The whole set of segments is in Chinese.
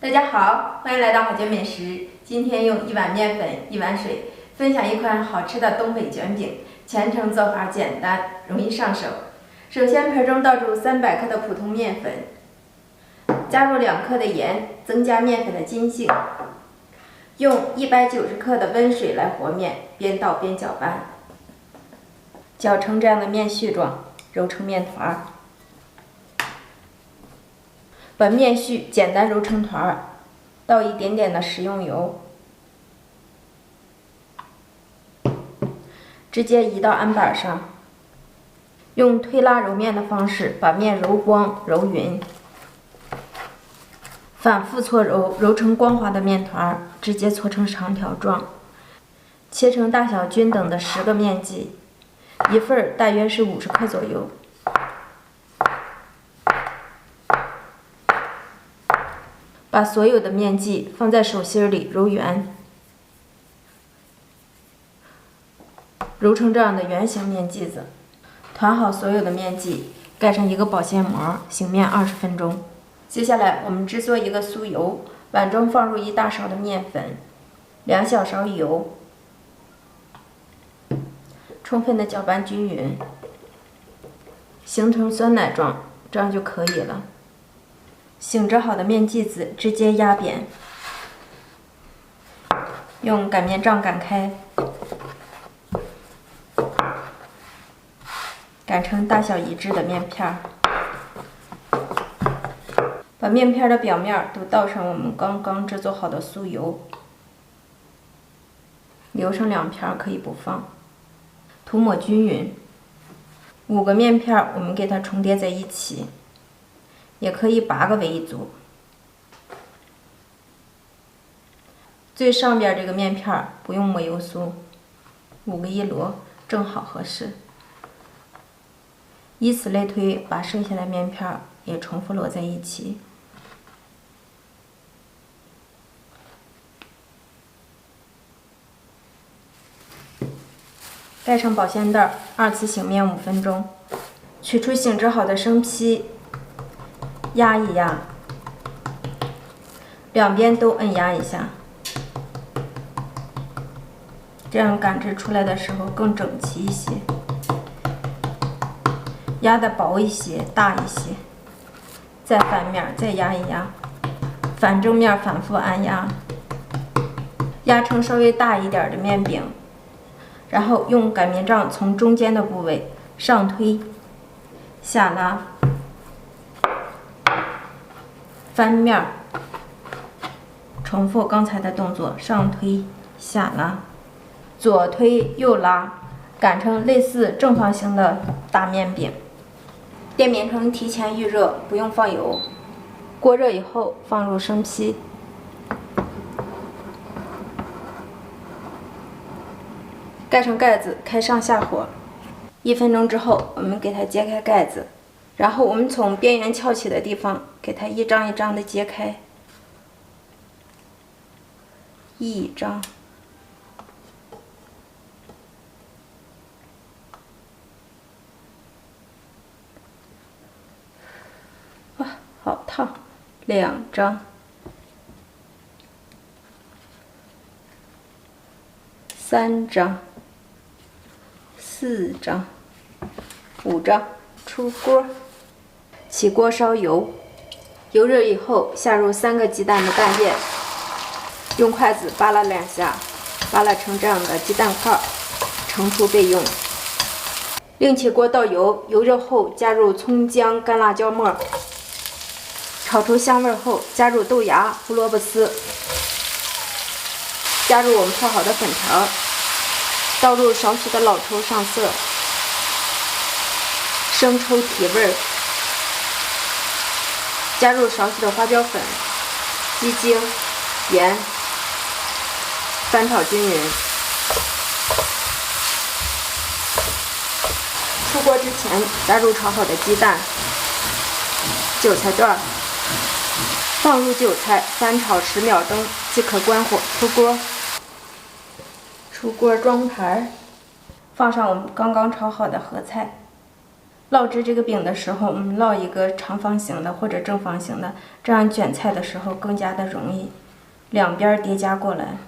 大家好，欢迎来到好姐美食。今天用1碗面粉、1碗水，分享一款好吃的东北卷饼。全程做法简单，容易上手。首先，盆中倒入300克的普通面粉，加入2克的盐，增加面粉的筋性。用190克的温水来和面，边倒边搅拌，搅成这样的面絮状，揉成面团。把面絮简单揉成团，倒一点点的食用油，直接移到案板上，用推拉揉面的方式把面揉光揉匀，反复搓揉，揉成光滑的面团，直接搓成长条状，切成大小均等的10个面剂，一份大约是50克左右。把所有的面剂放在手心里揉圆，揉成这样的圆形面剂子。团好所有的面剂，盖上一个保鲜膜，醒面20分钟。接下来我们制作一个酥油，碗中放入1大勺的面粉，2小勺油，充分的搅拌均匀，形成酸奶状，这样就可以了。醒制好的面剂子直接压扁，用擀面杖擀开，擀成大小一致的面片。把面片的表面都倒上我们刚刚制作好的酥油，留上2片可以不放，涂抹均匀。5个面片我们给它重叠在一起，也可以8个为一组。最上边这个面片不用抹油酥，5个一摞，正好合适。以此类推，把剩下的面片也重复摞在一起。盖上保鲜袋，2次醒面5分钟。取出醒制好的生坯，压一压，两边都按压一下，这样擀制出来的时候更整齐一些。压的薄一些，大一些。再翻面，再压一压，反正面反复按压，压成稍微大一点的面饼，然后用擀面杖从中间的部位上推下拉，翻面，重复刚才的动作，上推下拉，左推右拉，擀成类似正方形的大面饼。电饼铛提前预热，不用放油。锅热以后放入生坯，盖上盖子，开上下火。1分钟之后，我们给它揭开盖子，然后我们从边缘翘起的地方给它一张一张的揭开，一张，哇，好烫！2张，3张。4张，5张，出锅。起锅烧油，油热以后下入3个鸡蛋的蛋液，用筷子扒拉2下，扒拉成这样的鸡蛋块，盛出备用。另起锅倒油，油热后加入葱姜干辣椒末，炒出香味后加入豆芽、胡萝卜丝，加入我们泡好的粉条，倒入少许的老抽上色，生抽提味，加入少许的花椒粉、鸡精、盐，翻炒均匀。出锅之前加入炒好的鸡蛋、韭菜段，放入韭菜，翻炒10秒钟即可关火出锅。出锅装盘，放上我们刚刚炒好的合菜，烙制这个饼的时候，我们烙一个长方形的或者正方形的，这样卷菜的时候更加的容易。两边叠加过来，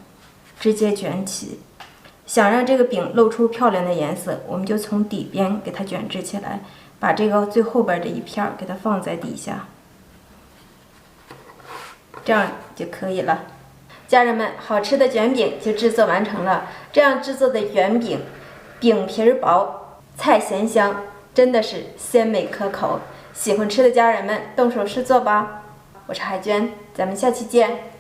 直接卷起。想让这个饼露出漂亮的颜色，我们就从底边给它卷制起来，把这个最后边的一片给它放在底下，这样就可以了。家人们，好吃的卷饼就制作完成了。这样制作的卷饼，饼皮薄，菜咸香，真的是鲜美可口。喜欢吃的家人们，动手试做吧。我是海娟，咱们下期见。